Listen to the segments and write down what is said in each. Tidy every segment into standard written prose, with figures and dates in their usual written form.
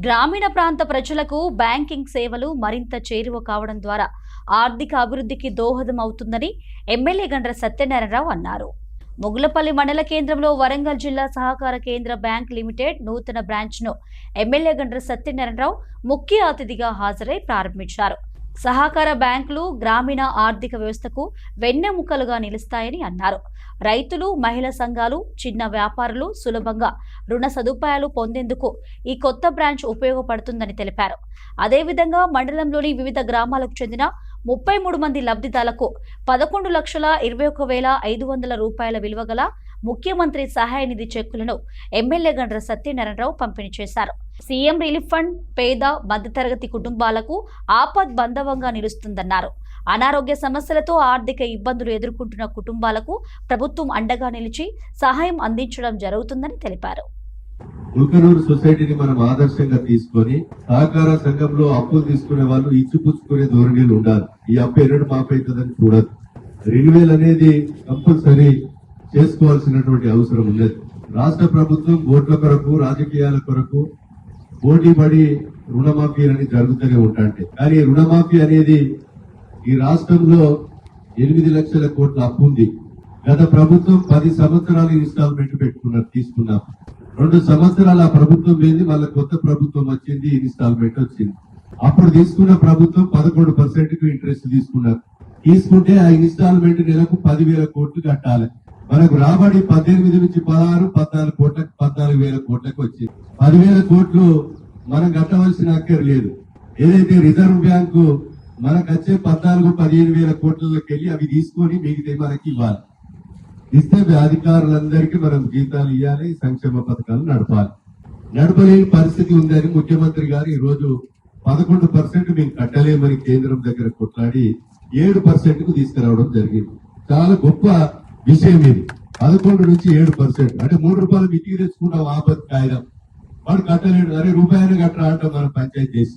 గ్రామీణ ప్రాంత ప్రజలకు బ్యాంకింగ్ సేవలు మరింత చేరువ కావడం ద్వారా ఆర్థిక అభివృద్ధికి దోహదం అవుతుందని ఎమ్మెల్యే గండ్ర సత్యనారాయణరావు అన్నారు. ముగులపల్లి మండల కేంద్రంలో వరంగల్ జిల్లా సహకార కేంద్ర బ్యాంక్ లిమిటెడ్ నూతన బ్రాంచ్ను ఎమ్మెల్యే గండ్ర సత్యనారాయణరావు ముఖ్య అతిథిగా హాజరై ప్రారంభించారు. సహకార బ్యాంకులు గ్రామీణ ఆర్థిక వ్యవస్థకు వెన్నెముకలుగా నిలుస్తాయని అన్నారు. రైతులు, మహిళా సంఘాలు, చిన్న వ్యాపారులు సులభంగా రుణ సదుపాయాలు పొందేందుకు ఈ కొత్త బ్రాంచ్ ఉపయోగపడుతుందని తెలిపారు. అదేవిధంగా మండలంలోని వివిధ గ్రామాలకు చెందిన 33 మంది లబ్ధిదారులకు 11,21,500 రూపాయల విలువ గల ముఖ్యమంత్రి సహాయ నిధి చెక్కులను ఎమ్మెల్యే గండ్ర సత్యనారాయణరావు పంపిణీ చేశారు. సీఎం రిలీఫ్ ఫండ్ పేద మధ్యతరగతి కుటుంబాలకు ఆపద్ బంధవంగా నిలుస్తుందన్నారు. అనారోగ్య సమస్యలతో ఆర్థిక ఇబ్బందులు ఎదుర్కొంటున్న కుటుంబాలకు ప్రభుత్వం అండగా నిలిచి సహాయం అందించడం జరుగుతుందని తెలిపారు. ముల్కనూరు సొసైటీని మనం ఆదర్శంగా తీసుకొని సహకార సంఘంలో అప్పులు తీసుకునే వాళ్ళు ఇచ్చిపుచ్చుకునే ధోరణిలు ఉండాలి. ఈ అప్పు ఎన్నడూ మాపైతుందని చూడదు. రెన్యువల్ అనేది కంపల్సరీ చేసుకోవాల్సినటువంటి అవసరం ఉన్నది. రాష్ట్ర ప్రభుత్వం ఓట్ల కొరకు, రాజకీయాల కొరకు పోటీపడి రుణమాఫీ అనేది జరుగుతూనే ఉంటాంటే, కానీ రుణమాఫీ అనేది ఈ రాష్ట్రంలో 8 లక్షల కోట్ల అప్పు ఉంది. గత ప్రభుత్వం 10 సంవత్సరాలు ఇన్స్టాల్మెంట్ తీసుకున్నాం. 2 సంవత్సరాల ప్రభుత్వం లేని మళ్ళీ కొత్త ప్రభుత్వం వచ్చింది, ఇన్స్టాల్మెంట్ వచ్చింది. అప్పుడు తీసుకున్న ప్రభుత్వం 11% ఇంట్రెస్ట్ తీసుకుంటే ఆ ఇన్స్టాల్మెంట్ నెలకు 10,000 కోట్లు కట్టాలి. మనకు రాబడి 18 నుంచి 16, 14 కోట్లకు 14,000 కోట్లకు వచ్చింది. 10,000 కోట్లు మనం కట్టవలసిన అక్కర్ లేదు. ఏదైతే రిజర్వ్ బ్యాంకు మనకు వచ్చే 14-15,000 కోట్లలోకి వెళ్ళి అవి తీసుకొని మిగితే మనకి ఇవ్వాలి. ఇస్తే అధికారులందరికీ మనం జీతాలు ఇవ్వాలి, సంక్షేమ పథకాలు నడపలేని పరిస్థితి ఉందని ముఖ్యమంత్రి గారు ఈ రోజు 11% మేము కట్టలేమని కేంద్రం దగ్గర కొట్లాడి 7% కు తీసుకురావడం జరిగింది. చాలా గొప్ప విషయం ఇది. 11 నుంచి 7% అంటే 3 రూపాయలు మితికి తెచ్చుకుంటాం. ఆపత్ కాయిదాం వాడు కట్టలేడు, అరే రూపాయలు కట్టరా అంటాం మనం పంచాయతీ చేసి.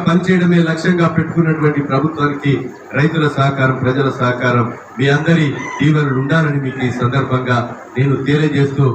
పనిచేయడమే లక్ష్యంగా పెట్టుకున్నటువంటి ప్రభుత్వానికి రైతుల సహకారం, ప్రజల సహకారం, మీ అందరి దీవెనలు ఉండాలని మీకు ఈ సందర్భంగా నేను తెలియజేస్తూ